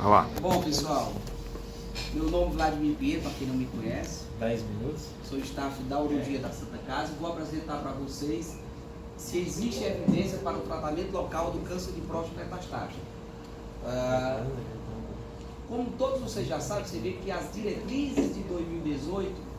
Vai lá. Bom, pessoal, meu nome é Vladimir Pinheiro, para quem não me conhece. 10 minutos. Sou staff da urologia da Santa Casa e vou apresentar para vocês se existe evidência para o tratamento local do câncer de próstata metastático. Como todos vocês já sabem, você vê que as diretrizes de 2018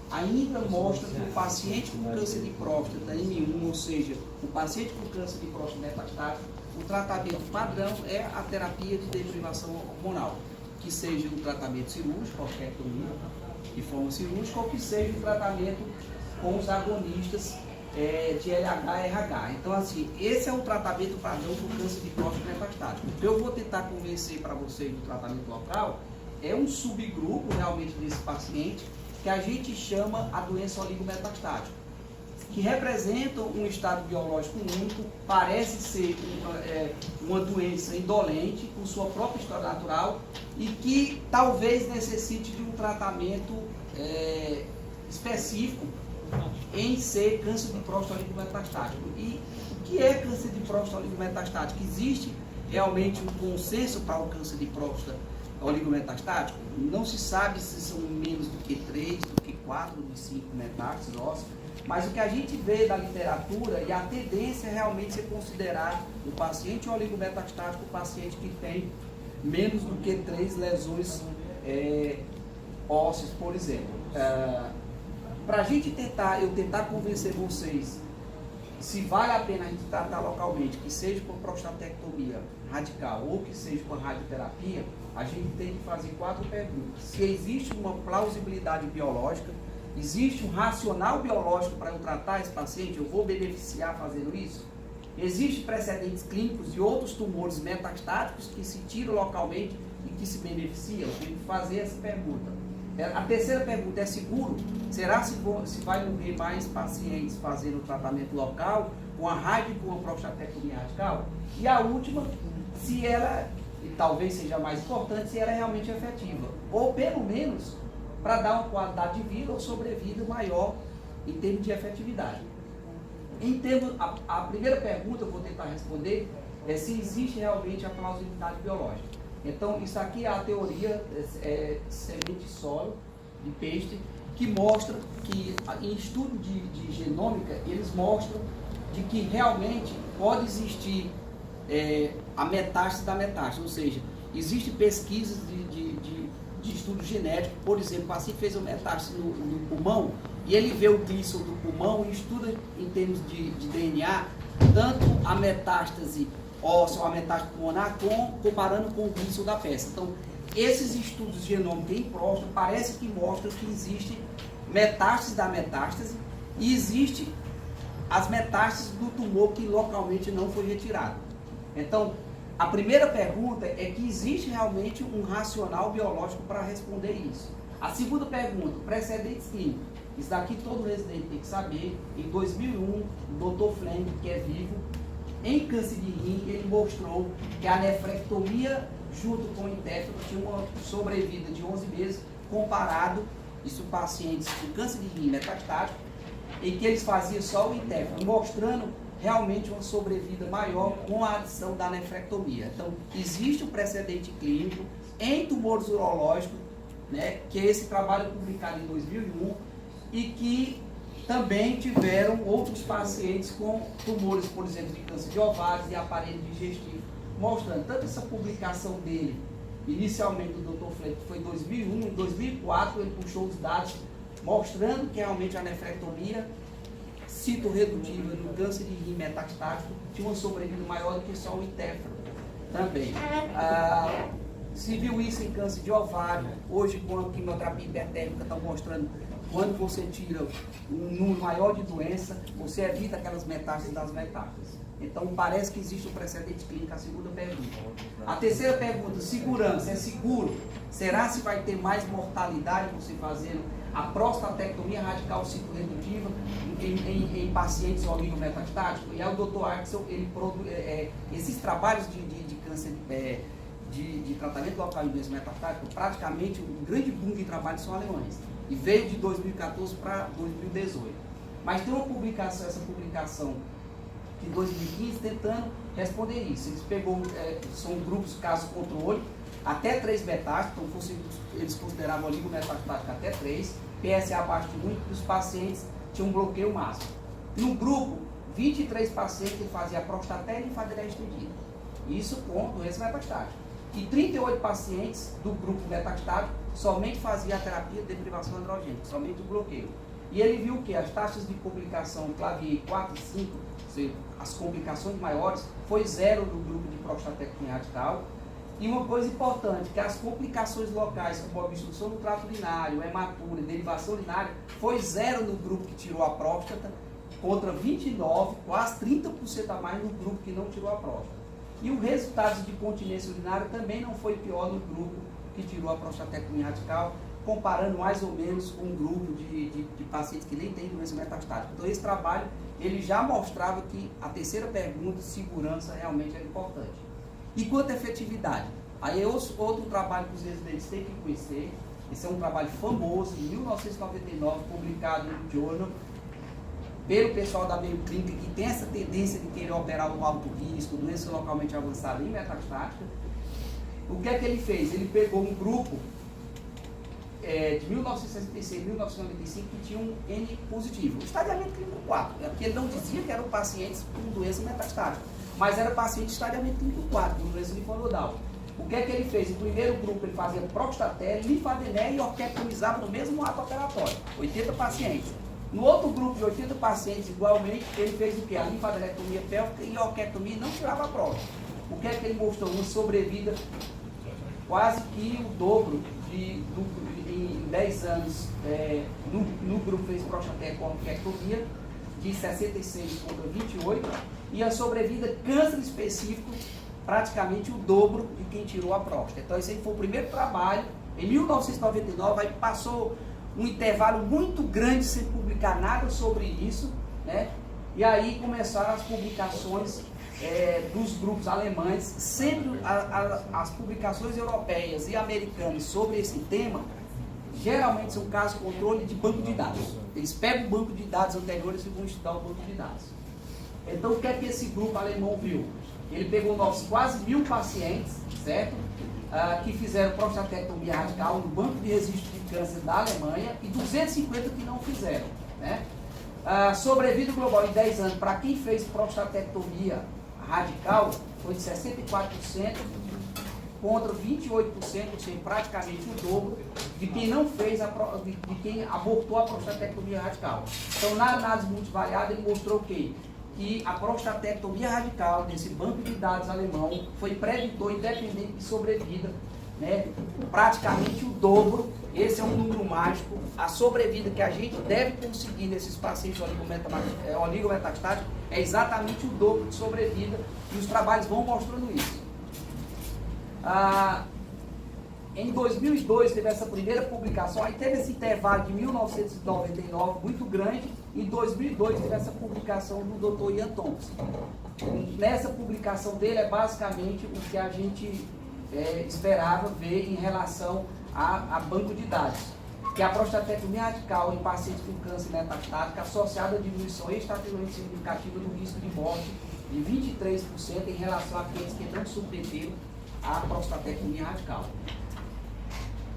ainda mostram que o paciente com câncer de próstata M1, ou seja, o paciente com câncer de próstata metastático, o tratamento padrão é a terapia de deprivação hormonal, que seja um tratamento cirúrgico, orquiectomia, de forma cirúrgica, ou que seja um tratamento com os agonistas de LH-RH. Então, assim, esse é o tratamento padrão para o câncer de próstata metastático. O que eu vou tentar convencer para vocês do tratamento local é um subgrupo realmente desse paciente que a gente chama a doença oligometastática, que representa um estado biológico único, parece ser uma doença indolente, com sua própria história natural e que talvez necessite de um tratamento específico em ser câncer de próstata oligometastático. E o que é câncer de próstata oligometastático? Existe realmente um consenso para o câncer de próstata oligometastático? Não se sabe se são menos do que 3, do que 4, do que 5 metástases ósseas, mas o que a gente vê da literatura e a tendência é realmente se considerar o paciente oligometastático o paciente que tem menos do que 3 lesões ósseas, por exemplo. Para a gente tentar convencer vocês se vale a pena a gente tratar localmente, que seja com prostatectomia radical ou que seja com radioterapia, a gente tem que fazer 4 perguntas. Se existe uma plausibilidade biológica, existe um racional biológico para eu tratar esse paciente, eu vou beneficiar fazendo isso? Existem precedentes clínicos de outros tumores metastáticos que se tiram localmente e que se beneficiam? Eu tenho que fazer essa pergunta. A terceira pergunta é seguro? Será se vai morrer mais pacientes fazendo o tratamento local com a rádio e com a prostatectomia radical? E a última, se ela, e talvez seja mais importante, se ela é realmente efetiva. Ou pelo menos para dar uma qualidade de vida ou sobrevida maior em termos de efetividade. A primeira pergunta eu vou tentar responder é se existe realmente a plausibilidade biológica. Então, isso aqui é a teoria semente solo de peixe, que mostra que, em estudo de genômica, eles mostram de que realmente pode existir a metástase da metástase, ou seja, existem pesquisas de estudo genético. Por exemplo, o paciente fez uma metástase no pulmão e ele vê o glícero do pulmão e estuda em termos de DNA tanto a metástase óssea, a metástase pulmonar, comparando com o glícero da peça. Então, esses estudos genômicos em próstata parece que mostram que existe metástase da metástase e existe as metástases do tumor que localmente não foi retirado. Então, a primeira pergunta é que existe realmente um racional biológico para responder isso. A segunda pergunta, precedentes clínicos. Isso daqui todo residente tem que saber. Em 2001, o Dr. Flem, que é vivo, em câncer de rim, ele mostrou que a nefrectomia junto com o intéfilo tinha uma sobrevida de 11 meses comparado, isso pacientes com câncer de rim metastático, em que eles faziam só o intéfilo, mostrando realmente uma sobrevida maior com a adição da nefrectomia. Então, existe um precedente clínico em tumores urológicos, né, que é esse trabalho publicado em 2001 e que também tiveram outros pacientes com tumores, por exemplo, de câncer de ovários e aparelho digestivo, mostrando tanto essa publicação dele, inicialmente do Dr. Flem, que foi em 2001, em 2004 ele puxou os dados mostrando que realmente a nefrectomia citorredutiva no câncer de rim metastático tinha uma sobrevida maior do que só o intéfilo também. Se viu isso em câncer de ovário, hoje com a quimioterapia hipertérmica estão mostrando quando você tira um número maior de doença, você evita aquelas metástases das metástases. Então parece que existe um precedente clínico, a segunda pergunta. A terceira pergunta, segurança, é seguro? Será se vai ter mais mortalidade você fazendo a prostatectomia radical citorredutiva em pacientes oligometastáticos? E aí o Dr. Axel, ele produz esses trabalhos de câncer, de tratamento local em doença metastática, praticamente um grande boom de trabalho são alemães. E veio de 2014 para 2018. Mas tem uma publicação, essa publicação de 2015, tentando responder isso. Eles pegou, são grupos caso controle, até 3 metástases, então eles consideravam oligometastática até 3, PSA abaixo de 1, e os pacientes tinham um bloqueio máximo. No grupo, 23 pacientes faziam prostatélia e linfadenese estendida, isso com doença metastática. E 38 pacientes do grupo metastático somente faziam a terapia de deprivação androgênica, somente o bloqueio. E ele viu que as taxas de complicação Clavier 4 e 5, ou seja, as complicações maiores, foi 0 no grupo de prostatectomia radical. E uma coisa importante, que as complicações locais, como obstrução do trato urinário, hematura e derivação urinária, foi 0 no grupo que tirou a próstata, contra 29, quase 30% a mais no grupo que não tirou a próstata. E o resultado de continência urinária também não foi pior no grupo que tirou a prostatectomia radical, comparando mais ou menos com um grupo de pacientes que nem têm doença metastática. Então esse trabalho, ele já mostrava que a terceira pergunta, segurança, realmente era importante. E quanto à efetividade? Aí é outro trabalho que os residentes têm que conhecer. Esse é um trabalho famoso, em 1999, publicado no Journal, pelo pessoal da Mayo Clinic, que tem essa tendência de querer operar no alto risco, doença localmente avançada e metastática. O que é que ele fez? Ele pegou um grupo de 1966 e 1995 que tinha um N positivo. O estadiamento clínico 4, porque ele não dizia que eram pacientes com doença metastática, mas era paciente de estadiamento clínico 4, com doença linfonodal. O que é que ele fez? No primeiro grupo ele fazia prostatélia, linfadenese e orquectomizava no mesmo ato operatório, 80 pacientes. No outro grupo de 80 pacientes, igualmente, ele fez o quê? A linfadenectomia pélvica e a orquectomia e não tirava a próstata. O que é que ele mostrou? Uma sobrevida quase que o dobro em 10 anos. No grupo fez prostatélia com orquectomia, de 66 contra 28, e a sobrevida câncer específico, praticamente o dobro de quem tirou a próstata. Então esse aí foi o primeiro trabalho, em 1999, aí passou um intervalo muito grande sem publicar nada sobre isso, né? E aí começaram as publicações dos grupos alemães, sempre as publicações europeias e americanas sobre esse tema, geralmente são casos de controle de banco de dados. Eles pegam o banco de dados anteriores e vão estudar o banco de dados. Então o que é que esse grupo alemão viu? Ele pegou quase 1000 pacientes, certo? Que fizeram prostatectomia radical no banco de registro de câncer da Alemanha e 250 que não fizeram, né? Sobrevida global em 10 anos para quem fez prostatectomia radical foi de 64% contra 28%, ou seja, praticamente o dobro de quem não fez, de quem abortou a prostatectomia radical. Então, na análise multivariada, ele mostrou que a prostatectomia radical desse banco de dados alemão foi preditor independente de sobrevida, né? Praticamente o dobro. Esse é um número mágico. A sobrevida que a gente deve conseguir nesses pacientes oligometastáticos é exatamente o dobro de sobrevida, e os trabalhos vão mostrando isso. Em 2002 teve essa primeira publicação, aí teve esse intervalo de 1999 muito grande. Em 2002 teve essa publicação do Dr. Ian Thompson. Nessa publicação dele é basicamente o que a gente esperava ver em relação a banco de dados, que a prostatectomia radical em pacientes com câncer metastático associada à diminuição estatisticamente significativa do risco de morte de 23% em relação àqueles que não submeteram à prostatectomia radical.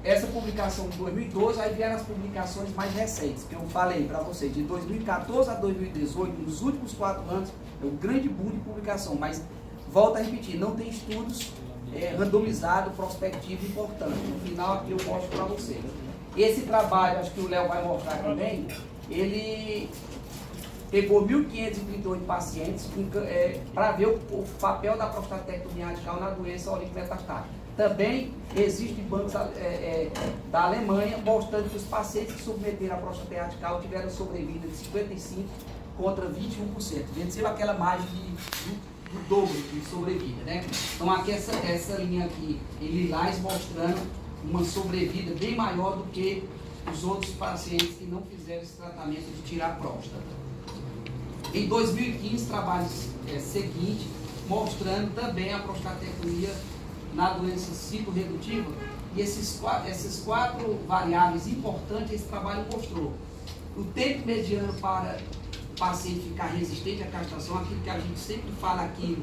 Essa publicação de 2012, aí vieram as publicações mais recentes, que eu falei para vocês, de 2014 a 2018, nos últimos 4 anos, é um grande boom de publicação, mas volto a repetir, não tem estudos randomizados, prospectivos importantes. No final aqui eu mostro para vocês. Esse trabalho, acho que o Léo vai mostrar também, ele pegou 1.538 pacientes para ver o papel da prostatectomia radical na doença oligometastática. Também existem bancos da Alemanha mostrando que os pacientes que submeteram a prostatectomia radical tiveram sobrevida de 55% contra 21%. Venceu aquela margem do dobro de sobrevida, né? Então aqui essa linha aqui em lilás mostrando uma sobrevida bem maior do que os outros pacientes que não fizeram esse tratamento de tirar a próstata. Em 2015, trabalhos seguintes mostrando também a prostatectomia na doença ciclo-redutiva, e essas quatro variáveis importantes esse trabalho mostrou. O tempo mediano para o paciente ficar resistente à castração, aquilo que a gente sempre fala aqui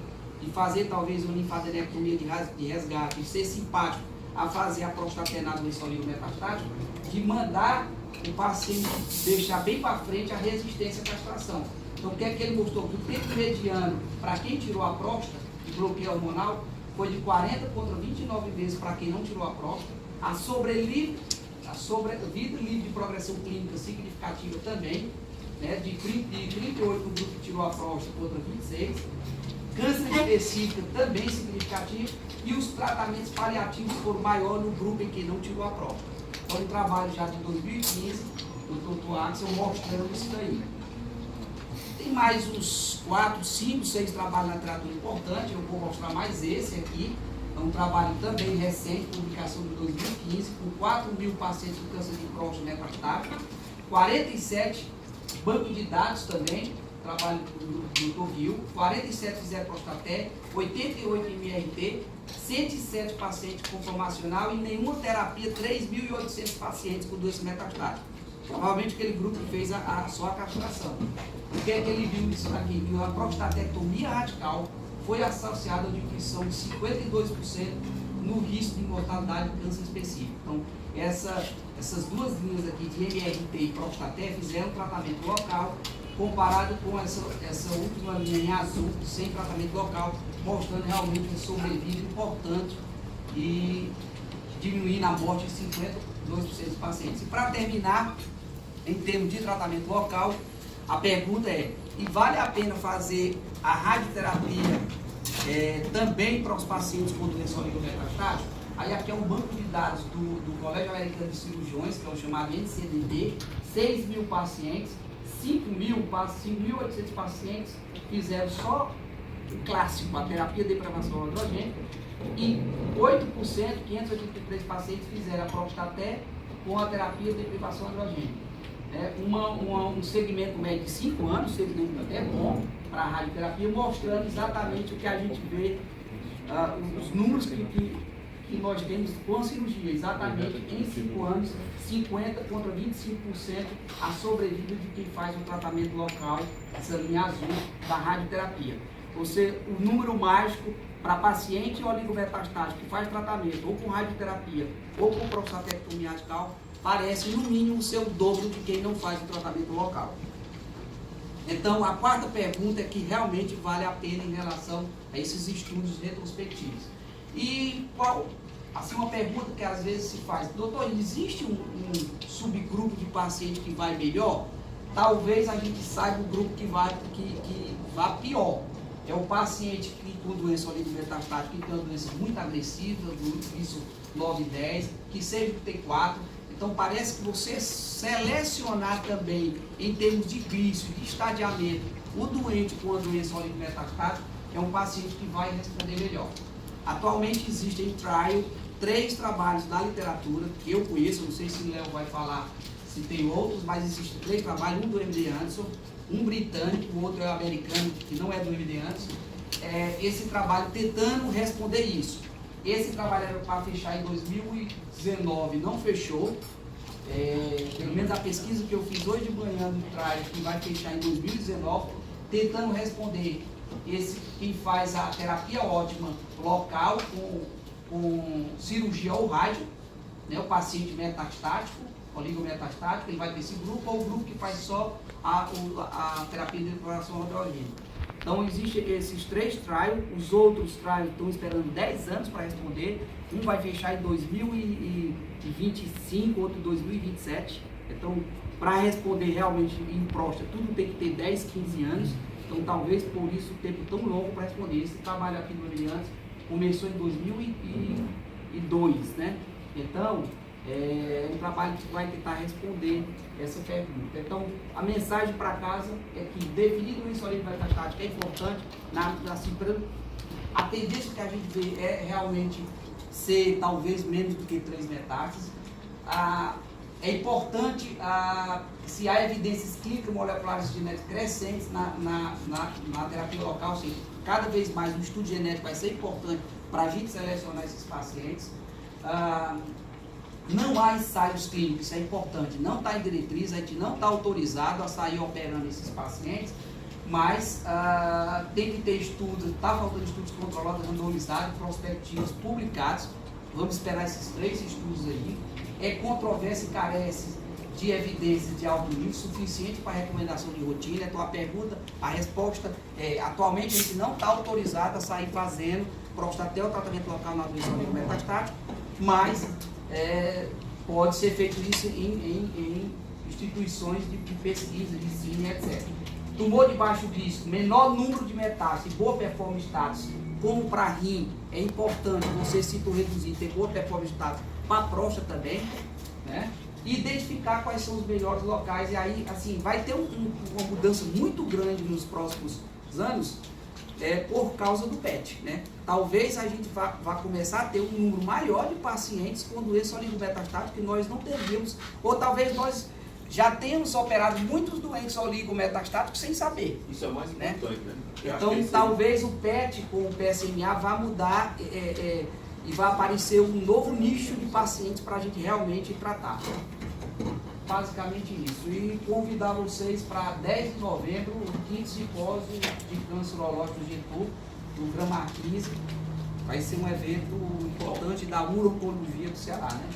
de fazer talvez uma linfadenectomia de resgate, de ser simpático a fazer a prostatena na doença oligometastática, de mandar o paciente deixar bem para frente a resistência à castração. Então, o que é que ele mostrou? Que o tempo mediano para quem tirou a próstata, de bloqueio hormonal, foi de 40 contra 29 vezes para quem não tirou a próstata. A sobrevida livre de progressão clínica significativa também, né, de 38 no grupo que tirou a próstata contra 26. Câncer específico também significativo, e os tratamentos paliativos foram maiores no grupo em que não tirou a próstata. Então, um trabalho já de 2015 do Dr. Axel mostrando isso daí. Tem mais uns 4, 5, 6 trabalhos na literatura importante, eu vou mostrar mais esse aqui. É um trabalho também recente, publicação de 2015, com 4.000 pacientes com câncer de próstata metastático, 47 bancos de dados também, trabalho do Dr. Gil, 47 fizeram prostaté, 88 MRT, 107 pacientes com formacional e nenhuma terapia, 3.800 pacientes com doença metastática. Provavelmente aquele grupo que fez só a castração. O que é que ele viu isso aqui? Que a prostatectomia radical foi associada à diminuição de 52% no risco de mortalidade de câncer específico. Então, essas duas linhas aqui de MRT e prostaté fizeram tratamento local, comparado com essa última linha em azul, sem tratamento local, mostrando realmente uma sobrevida importante e diminuindo a morte em 52% dos pacientes. E para terminar, em termos de tratamento local, a pergunta é: e vale a pena fazer a radioterapia também para os pacientes com doença oligometastática? Aí aqui é um banco de dados do Colégio Americano de Cirurgiões, que é o chamado NCDT, 6.000 pacientes, 5.800 pacientes fizeram só o clássico, a terapia de deprivação androgênica, e 8%, 583 pacientes fizeram a prostaté com a terapia de deprivação androgênica. Um segmento médio de 5 anos, segmento até bom para a radioterapia, mostrando exatamente o que a gente vê, os números que nós temos com a cirurgia, exatamente em 5 anos, 50% contra 25% a sobrevida de quem faz o tratamento local, essa linha azul da radioterapia. Ou seja, o número mágico para paciente oligometastático que faz tratamento ou com radioterapia ou com prostatectomia radical parece no mínimo ser o dobro de quem não faz o tratamento local. Então, a quarta pergunta é que realmente vale a pena em relação a esses estudos retrospectivos. E qual, assim, uma pergunta que às vezes se faz: doutor, existe um subgrupo de paciente que vai melhor? Talvez a gente saiba o grupo que vá pior. É o paciente que com doença oligometastática, que tem uma doença muito agressiva, isso 9 e 10, que seja o T4. Então parece que você selecionar também, em termos de vício, de estadiamento, o doente com a doença oligometastática é um paciente que vai responder melhor. Atualmente existem em trial 3 trabalhos na literatura, que eu conheço, não sei se o Léo vai falar se tem outros, mas existem 3 trabalhos, um do MD Anderson, um britânico, o outro é americano, que não é do MD Anderson, esse trabalho tentando responder isso. Esse trabalho era para fechar em 2019, não fechou. Pelo menos a pesquisa que eu fiz hoje de manhã no trial, que vai fechar em 2019, tentando responder quem faz a terapia ótima local com cirurgia ou rádio, né, o paciente metastático, oligometastático, ele vai ter esse grupo, ou o grupo que faz só a terapia de deprivação androgênica. Então, existem esses 3 trials, os outros trials estão esperando 10 anos para responder, um vai fechar em 2025, outro em 2027. Então, para responder realmente em próstata, tudo tem que ter 10, 15 anos, então talvez por isso o tempo tão longo para responder. Esse trabalho aqui no Eliantes começou em 2002, né? Então, é um trabalho que vai tentar responder essa pergunta. Então, a mensagem para casa é que definir doença oligometastática é importante. A tendência que a gente vê é realmente ser talvez menos do que 3 metástases. É importante, se há evidências clínicas moleculares genéticas crescentes na terapia local, ou seja, cada vez mais o estudo genético vai ser importante para a gente selecionar esses pacientes. Não há ensaios clínicos, isso é importante, não está em diretriz, a gente não está autorizado a sair operando esses pacientes. mas tem que ter estudos, está faltando estudos controlados, randomizados, prospectivos, publicados. Vamos esperar esses 3 estudos aí. É controverso e carece de evidências de alto nível suficiente para recomendação de rotina. Então a pergunta, a resposta é, atualmente a gente não está autorizado a sair fazendo prostatel, tratamento local na doença líquido metastático, mas pode ser feito isso em instituições de pesquisa, de ensino, etc. Tumor de baixo risco, menor número de metástases e boa performance status, como para rim, é importante você reduzir, ter boa performance status para a próstata também, né? E identificar quais são os melhores locais, e aí, assim, vai ter uma mudança muito grande nos próximos anos, por causa do PET, né? Talvez a gente vá começar a ter um número maior de pacientes com doença oligometastática que nós não teríamos, ou talvez nós já temos operado muitos doentes oligometastáticos sem saber. Isso é mais importante, né? Então, talvez o PET com o PSMA vá mudar e vai aparecer um novo nicho de pacientes para a gente realmente tratar. Basicamente isso. E convidar vocês para 10 de novembro, o 5º simpósio de câncer urológico do Getúlio, do Gramarquise. Vai ser um evento importante da urologia do Ceará, né?